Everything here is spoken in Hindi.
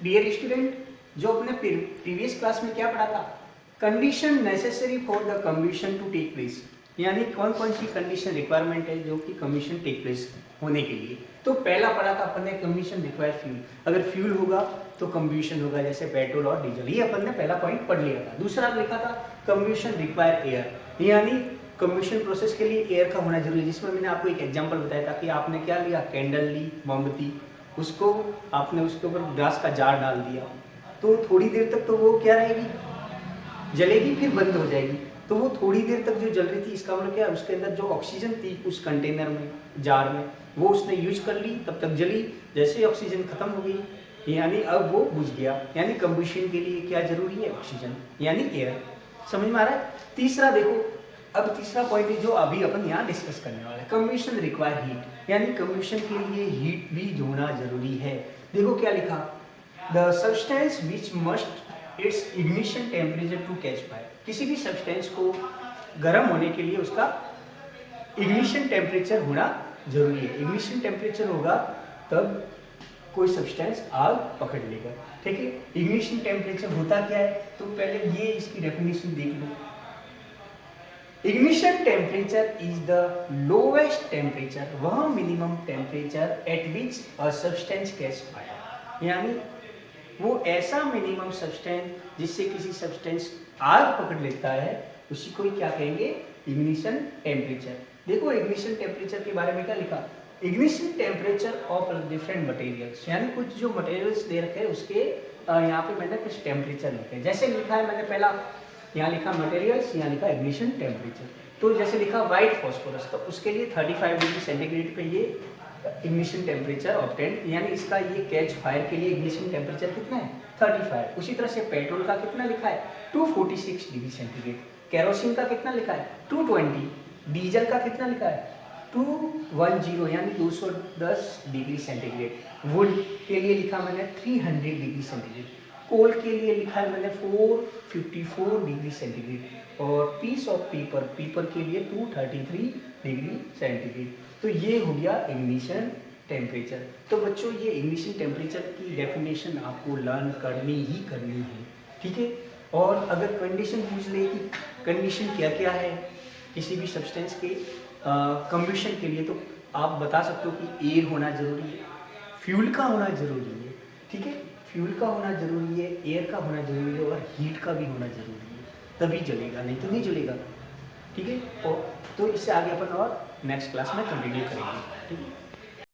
डियर स्टूडेंट, जो अपने प्रीवियस क्लास में क्या पढ़ा था, condition necessary for the combustion to take place, यानी कौन कौन सी कंडीशन रिक्वायरमेंट है जो कि कम्बशन टेक प्लेस होने के लिए। तो पहला पढ़ा था अपन ने कम्बशन रिक्वायर फ्यूल, अगर फ्यूल होगा तो कम्बशन होगा, जैसे पेट्रोल और डीजल, ये अपन ने पहला पॉइंट पढ़ लिया था। दूसरा लिखा था कम्बशन रिक्वायर एयर, यानी कम्बशन प्रोसेस के लिए एयर का होना जरूरी है, जिसमें मैंने आपको एक एग्जांपल बताया था कि आपने क्या लिया, कैंडल ली, मोमबत्ती, उसको आपने उसके ऊपर ग्लास का जार डाल दिया, तो थोड़ी देर तक तो वो क्या रहेगी, जलेगी, फिर बंद हो जाएगी। तो वो थोड़ी देर तक जो जल रही थी, इसका मतलब क्या, उसके अंदर जो ऑक्सीजन थी उस कंटेनर में, जार में, वो उसने यूज कर ली, तब तक जली, जैसे ही ऑक्सीजन खत्म हो गई, यानी अब वो बुझ गया। यानी कम्बशन के लिए क्या जरूरी है, ऑक्सीजन यानी एयर। समझ में आ रहा है। तीसरा देखो, अब तीसरा पॉइंट जो अभी अपन यहाँ डिस्कस करने वाले हैं, कम्बशन रिक्वायर हीट, यानी कम्बशन के लिए हीट भी होना जरूरी है। देखो क्या लिखा, the substance which must its ignition temperature to catch fire, किसी भी सब्सटेंस को गर्म होने के लिए उसका इग्निशन टेम्परेचर होना जरूरी है। इग्निशन टेम्परेचर होगा तब कोई सब्सटेंस आग पकड़ लेगा, ठीक है। इग्निशन टेम्परेचर होता क्या है, तो पहले ये इसकी डेफिनेशन देख लो। Ignition temperature is the lowest temperature, वह minimum temperature at which a substance catch fire, यानी वो ऐसा मिनिमम सब्सटेंस जिससे किसी सब्सटेंस आग पकड़ लेता है, उसी को ही क्या कहेंगे, इग्निशन टेम्परेचर। देखो इग्निशन टेम्परेचर के बारे में क्या लिखा, ignition temperature of different materials, यानी कुछ जो मटेरियल्स दे रखे हैं उसके यहाँ पे मैंने कुछ टेम्परेचर लिखे, जैसे लिखा है मैंने पहला यहाँ लिखा मटेरियल्स, यहाँ लिखा इग्निशन टेम्परेचर। तो जैसे लिखा व्हाइट फॉस्फोरस, तो उसके लिए 35 डिग्री सेंटीग्रेड पे ये इग्निशन टेम्परेचर ऑब्टेन, यानी इसका ये कैच फायर के लिए इग्निशन टेम्परेचर कितना है, 35। उसी तरह से पेट्रोल का कितना लिखा है, 246 डिग्री सेंटीग्रेड। केरोसिन का कितना लिखा है, 220। डीजल का कितना लिखा है, 210, यानी 210 डिग्री सेंटीग्रेड। वुड के लिए लिखा मैंने 300 डिग्री सेंटीग्रेड। कोल के लिए लिखा है मैंने 454 डिग्री सेंटीग्रेड। और पीस ऑफ पेपर के लिए 233 डिग्री सेंटीग्रेड। तो ये हो गया इग्निशन टेम्परेचर। तो बच्चों ये इग्निशन टेम्परेचर की डेफिनेशन आपको लर्न करनी ही करनी है, ठीक है। और अगर कंडीशन पूछ ले कि कंडीशन क्या क्या है किसी भी सब्सटेंस के कम्बशन के लिए, तो आप बता सकते हो कि एयर होना जरूरी है, फ्यूल का होना जरूरी है, ठीक है, फ्यूल का होना जरूरी है, एयर का होना जरूरी है, और हीट का भी होना जरूरी है, तभी जलेगा, नहीं तो नहीं जलेगा, ठीक है। और तो इससे आगे अपन और नेक्स्ट क्लास में कंटिन्यू करेंगे, ठीक है।